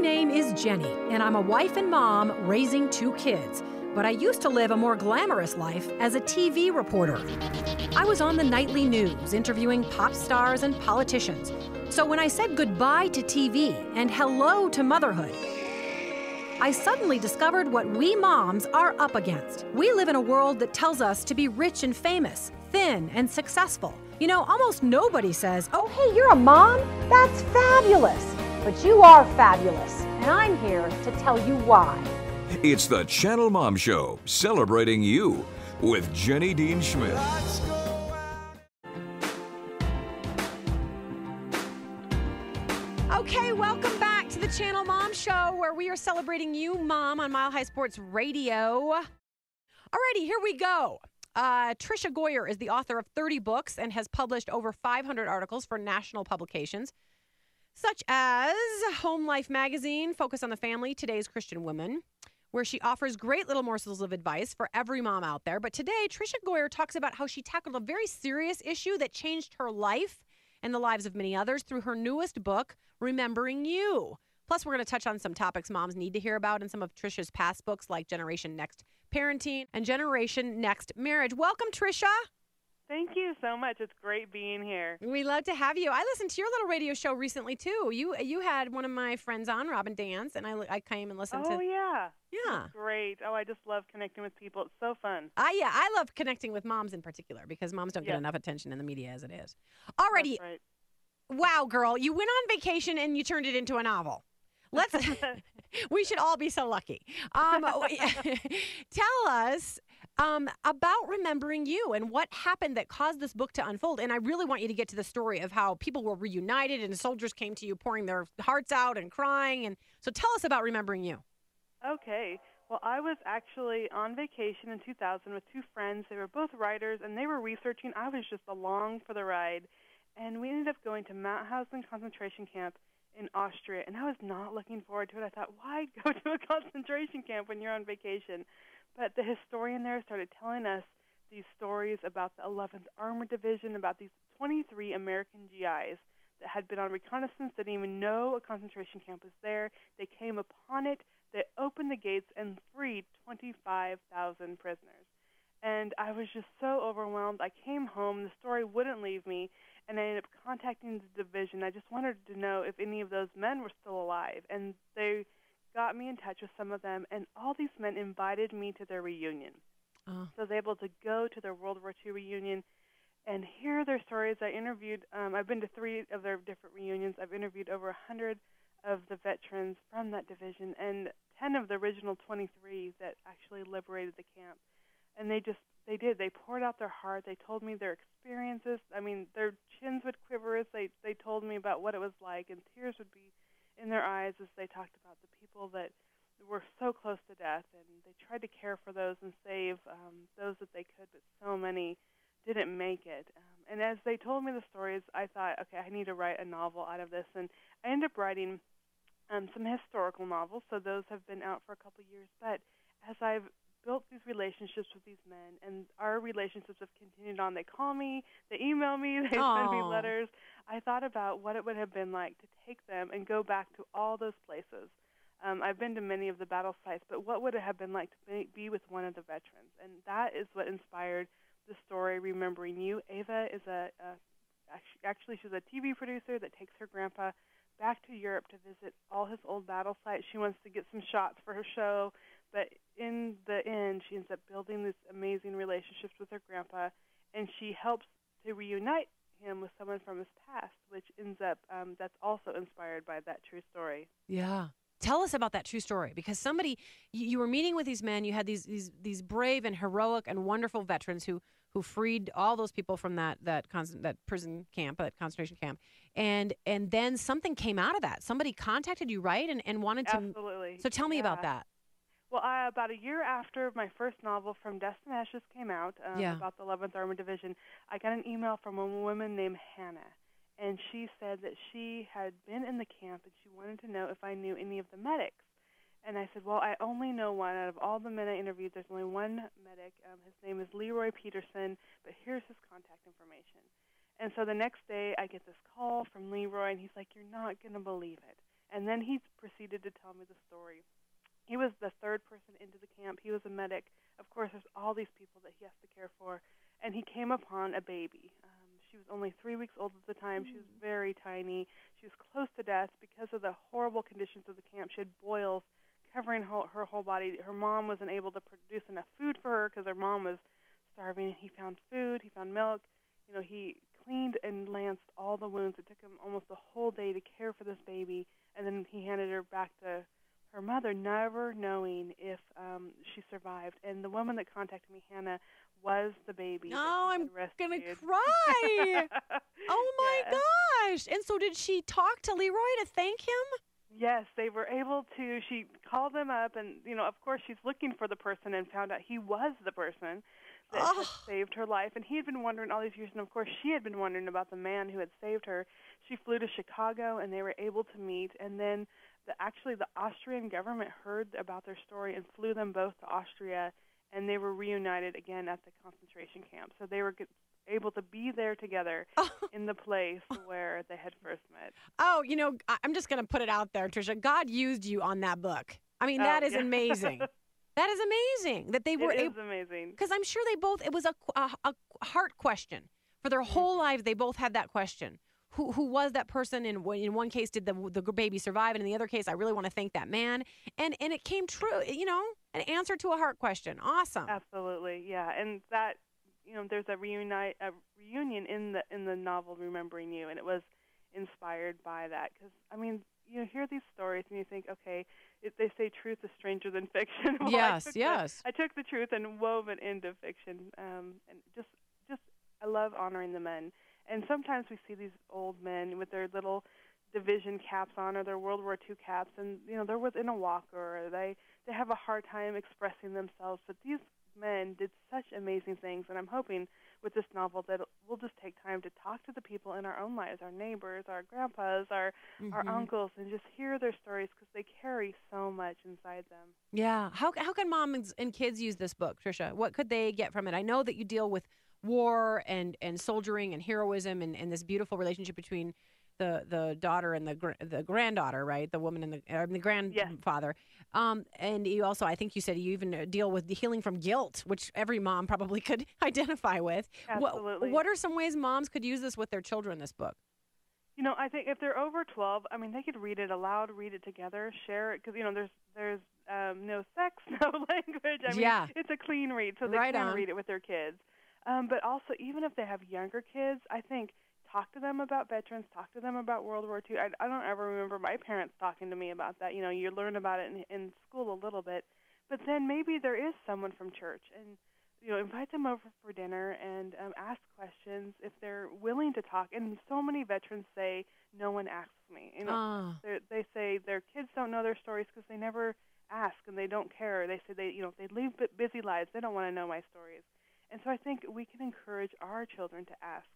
name is Jenny, and I'm a wife and mom raising 2 kids. But I used to live a more glamorous life as a TV reporter. I was on the nightly news interviewing pop stars and politicians. So when I said goodbye to TV and hello to motherhood, I suddenly discovered what we moms are up against. We live in a world that tells us to be rich and famous, thin and successful. You know, almost nobody says, "Oh, hey, you're a mom? That's fabulous." But you are fabulous, and I'm here to tell you why. It's the Channelmom Show, celebrating you with Jenny Dean Schmidt. Okay, welcome back to the Channelmom Show, where we are celebrating you, Mom, on Mile High Sports Radio. Alrighty, here we go. Tricia Goyer is the author of 30 books and has published over 500 articles for national publications, such as Home Life Magazine, Focus on the Family, Today's Christian Woman, where she offers great little morsels of advice for every mom out there. But today, Tricia Goyer talks about how she tackled a very serious issue that changed her life and the lives of many others through her newest book, Remembering You. Plus, we're going to touch on some topics moms need to hear about in some of Tricia's past books, like Generation Next Parenting and Generation Next Marriage. Welcome, Tricia. Thank you so much. It's great being here. We love to have you. I listened to your little radio show recently, too. You had one of my friends on, Robin Dance, and I came and listened to. Oh, yeah. Yeah. That's great. Oh, I just love connecting with people. It's so fun. Yeah, I love connecting with moms in particular because moms don't get enough attention in the media as it is. Alrighty. That's right. Wow, girl, you went on vacation and you turned it into a novel. We should all be so lucky. Tell us about Remembering You and what happened that caused this book to unfold. And I really want you to get to the story of how people were reunited and soldiers came to you pouring their hearts out and crying. And so tell us about Remembering You. Okay. Well, I was actually on vacation in 2000 with 2 friends. They were both writers, and they were researching. I was just along for the ride. And we ended up going to Mauthausen concentration camp in Austria, and I was not looking forward to it. I thought, why go to a concentration camp when you're on vacation? But the historian there started telling us these stories about the 11th Armored Division, about these 23 American GIs that had been on reconnaissance, that didn't even know a concentration camp was there. They came upon it, they opened the gates, and freed 25,000 prisoners. And I was just so overwhelmed. I came home. The story wouldn't leave me. And I ended up contacting the division. I just wanted to know if any of those men were still alive. And they got me in touch with some of them, and all these men invited me to their reunion. So I was able to go to their World War II reunion and hear their stories. I interviewed, I've been to 3 of their different reunions. I've interviewed over 100 of the veterans from that division and 10 of the original 23 that actually liberated the camp. And they poured out their heart. They told me their experiences. I mean, their chins would quiver as they told me about what it was like, and tears would be in their eyes as they talked about the people that were so close to death, and they tried to care for those and save those that they could, but so many didn't make it. And as they told me the stories, I thought, okay, I need to write a novel out of this, and I ended up writing some historical novels, so those have been out for a couple years. But as I've built these relationships with these men, and our relationships have continued on. They call me, they email me, they send me letters. I thought about what it would have been like to take them and go back to all those places. I've been to many of the battle sites, but what would it have been like to be with one of the veterans? And that is what inspired the story, Remembering You. Ava is actually she's a TV producer that takes her grandpa back to Europe to visit all his old battle sites. She wants to get some shots for her show. But in the end, she ends up building these amazing relationships with her grandpa, and she helps to reunite him with someone from his past, which ends up, that's also inspired by that true story. Yeah. Tell us about that true story, because you were meeting with these men, you had these brave and heroic and wonderful veterans who freed all those people from that prison camp, that concentration camp, and then something came out of that. Somebody contacted you, right, and wanted to. Absolutely. So tell me about that. Well, about a year after my first novel, From Dust and Ashes, came out, about the 11th Armored Division, I got an email from a woman named Hannah, and she said that she had been in the camp and she wanted to know if I knew any of the medics. And I said, well, I only know one. Out of all the men I interviewed, there's only one medic. His name is Leroy Peterson, but here's his contact information. And so the next day I get this call from Leroy, and he's like, you're not going to believe it. And then he proceeded to tell me the story. He was the third person into the camp. He was a medic. Of course, there's all these people that he has to care for. And he came upon a baby. She was only 3 weeks old at the time. She was very tiny. She was close to death because of the horrible conditions of the camp. She had boils covering her whole body. Her mom wasn't able to produce enough food for her because her mom was starving. He found food. He found milk. He cleaned and lanced all the wounds. It took him almost a whole day to care for this baby, and then he handed her back to her mother, never knowing if she survived. And the woman that contacted me, Hannah, was the baby. Oh, I'm going to cry. Oh, my gosh. And so did she talk to Leroy to thank him? Yes, they were able to. She called them up, and, of course, she's looking for the person and found out he was the person that had saved her life. And he had been wondering all these years, and, of course, she had been wondering about the man who had saved her. She flew to Chicago, and they were able to meet. And then the Austrian government heard about their story and flew them both to Austria, and they were reunited again at the concentration camp. So they were able to be there together in the place where they had first met. Oh, I'm just going to put it out there, Tricia. God used you on that book. I mean, that is amazing. That is amazing that they were able. It is amazing. Because I'm sure it was a heart question. For their whole lives, they both had that question. Who was that person? In one case, did the baby survive? And in the other case, I really want to thank that man. And it came true, an answer to a heart question. Awesome. Absolutely, yeah. And that, there's a reunion in the novel Remembering You, and it was inspired by that. Because, you hear these stories and you think, okay, they say truth is stranger than fiction. Well, yes. I took the truth and wove it into fiction. And just I love honoring the men. And sometimes we see these old men with their little division caps on or their World War II caps, and, they're within a walker, or they have a hard time expressing themselves. But these men did such amazing things, and I'm hoping with this novel that we'll just take time to talk to the people in our own lives, our neighbors, our grandpas, our uncles, and just hear their stories because they carry so much inside them. Yeah. How can moms and kids use this book, Tricia? What could they get from it? I know that you deal with war and soldiering and heroism and this beautiful relationship between the daughter and the granddaughter, right? The woman and the grandfather. Yes. And you also, I think you said you even deal with the healing from guilt, which every mom probably could identify with. Absolutely. What are some ways moms could use this with their children, this book? I think if they're over 12, they could read it aloud, read it together, share it, because, there's no sex, no language. It's a clean read, so they can read it with their kids. But also, even if they have younger kids, I think talk to them about veterans, talk to them about World War II. I don't ever remember my parents talking to me about that. You learn about it in school a little bit. But then maybe there is someone from church, and, invite them over for dinner and ask questions if they're willing to talk. And so many veterans say, no one asks me. They say their kids don't know their stories because they never ask and they don't care. They say they live busy lives. They don't want to know my stories. And so I think we can encourage our children to ask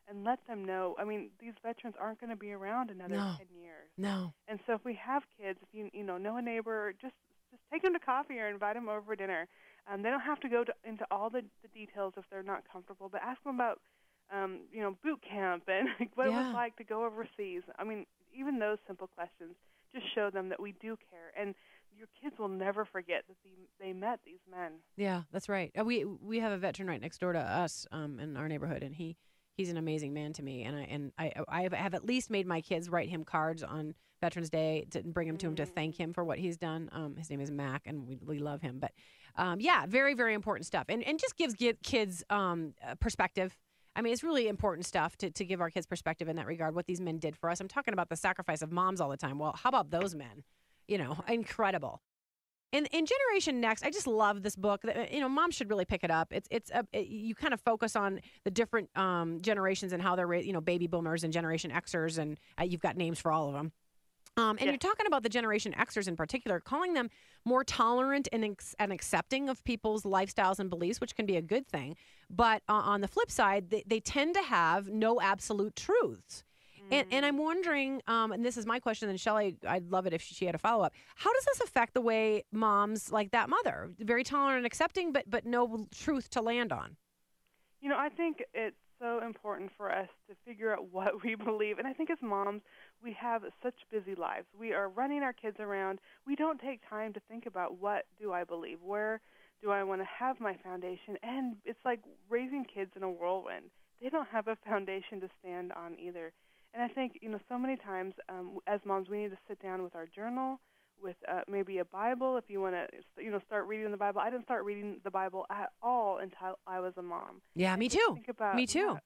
and let them know. These veterans aren't going to be around another 10 years. No. And so if we have kids, if you know a neighbor, just take them to coffee or invite them over for dinner. They don't have to go into all the details if they're not comfortable, but ask them about, boot camp and what it was like to go overseas. Even those simple questions just show them that we do care. And your kids will never forget that they met these men. Yeah, that's right. We have a veteran right next door to us in our neighborhood, and he's an amazing man to me. And I have at least made my kids write him cards on Veterans Day to bring him to him to thank him for what he's done. His name is Mac, and we love him. But very, very important stuff, and just gives kids perspective. It's really important stuff to give our kids perspective in that regard. What these men did for us. I'm talking about the sacrifice of moms all the time. Well, how about those men? Incredible. In Generation Next, I just love this book. Moms should really pick it up. You kind of focus on the different generations and how they're baby boomers and Generation Xers, and you've got names for all of them. And you're talking about the Generation Xers in particular, calling them more tolerant and accepting of people's lifestyles and beliefs, which can be a good thing. But on the flip side, they tend to have no absolute truths. And I'm wondering, and this is my question, and Shelley, I'd love it if she had a follow-up. How does this affect the way moms like that mother, very tolerant and accepting, but no truth to land on? I think it's so important for us to figure out what we believe. And I think as moms, we have such busy lives. We are running our kids around. We don't take time to think about, what do I believe? Where do I want to have my foundation? And it's like raising kids in a whirlwind. They don't have a foundation to stand on either. And I think, so many times as moms, we need to sit down with our journal, with maybe a Bible if you want to, start reading the Bible. I didn't start reading the Bible at all until I was a mom. Yeah, me too. Me too. Yeah,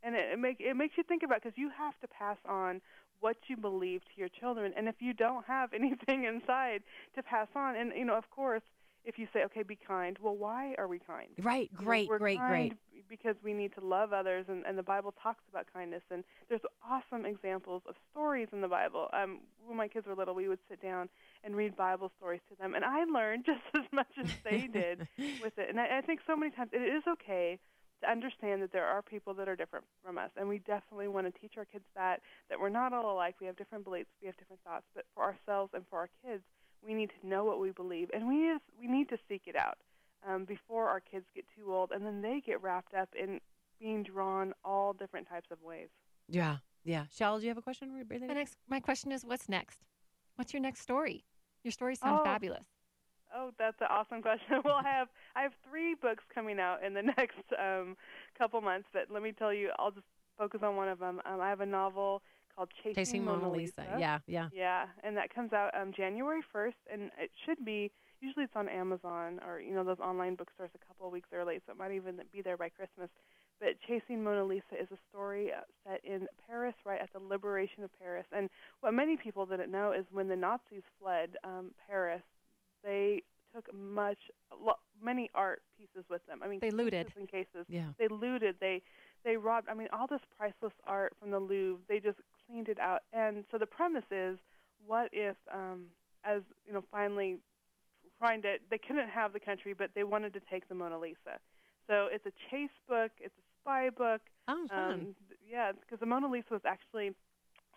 and it makes you think about, because you have to pass on what you believe to your children. And if you don't have anything inside to pass on, and, of course, if you say, okay, be kind, well, why are we kind? Right, great. Because we need to love others, and the Bible talks about kindness. And there's awesome examples of stories in the Bible. When my kids were little, we would sit down and read Bible stories to them. And I learned just as much as they did with it. And I think so many times it is okay to understand that there are people that are different from us. And we definitely want to teach our kids that we're not all alike. We have different beliefs. We have different thoughts. But for ourselves and for our kids, we need to know what we believe. And we need to seek it out before our kids get too old. And then they get wrapped up in being drawn all different types of ways. Yeah. Shell, do you have a question? My question is, what's next? What's your next story? Your stories sound fabulous. Oh, that's an awesome question. Well, I have 3 books coming out in the next couple months, but let me tell you, I'll just focus on one of them. I have a novel called Chasing Mona Lisa. Yeah. Yeah, and that comes out January 1st, and it should be, usually it's on Amazon or, those online bookstores a couple of weeks early, so it might even be there by Christmas. But Chasing Mona Lisa is a story set in Paris, right at the liberation of Paris. And what many people didn't know is when the Nazis fled Paris, they took many art pieces with them. I mean, they looted. In cases. Yeah. They looted. They robbed. I mean, all this priceless art from the Louvre, they just cleaned it out. And so the premise is, what if, finally they couldn't have the country, but they wanted to take the Mona Lisa. So it's a chase book. It's a spy book. Oh, fun. Yeah, because the Mona Lisa was actually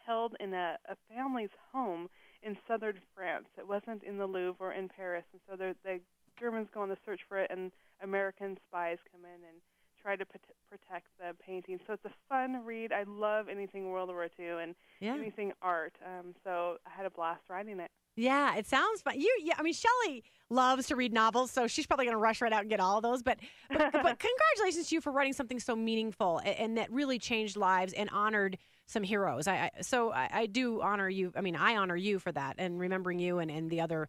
held in a family's home in southern France. It wasn't in the Louvre or in Paris. And so the Germans go on the search for it, and American spies come in and try to protect the painting. So it's a fun read. I love anything World War II and anything art. So I had a blast writing it. Yeah, it sounds fun. Shelley loves to read novels, so she's probably going to rush right out and get all of those. But congratulations to you for writing something so meaningful and that really changed lives and honored some heroes. I do honor you. I mean, I honor you for that and remembering you and the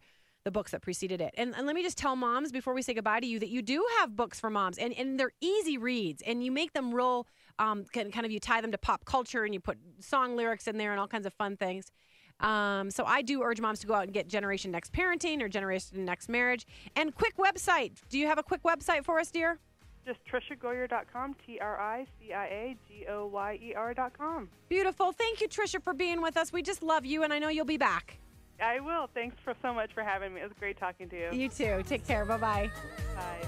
books that preceded it. And let me just tell moms before we say goodbye to you that you do have books for moms, and they're easy reads, and you make them real, you tie them to pop culture, and you put song lyrics in there and all kinds of fun things. So I do urge moms to go out and get Generation Next Parenting or Generation Next Marriage. And quick website. Do you have a quick website for us, dear? Just TriciaGoyer.com, TriciaGoyer.com. Beautiful. Thank you, Tricia, for being with us. We just love you, and I know you'll be back. I will. Thanks so much for having me. It was great talking to you. You too. Take care. Bye-bye. Bye.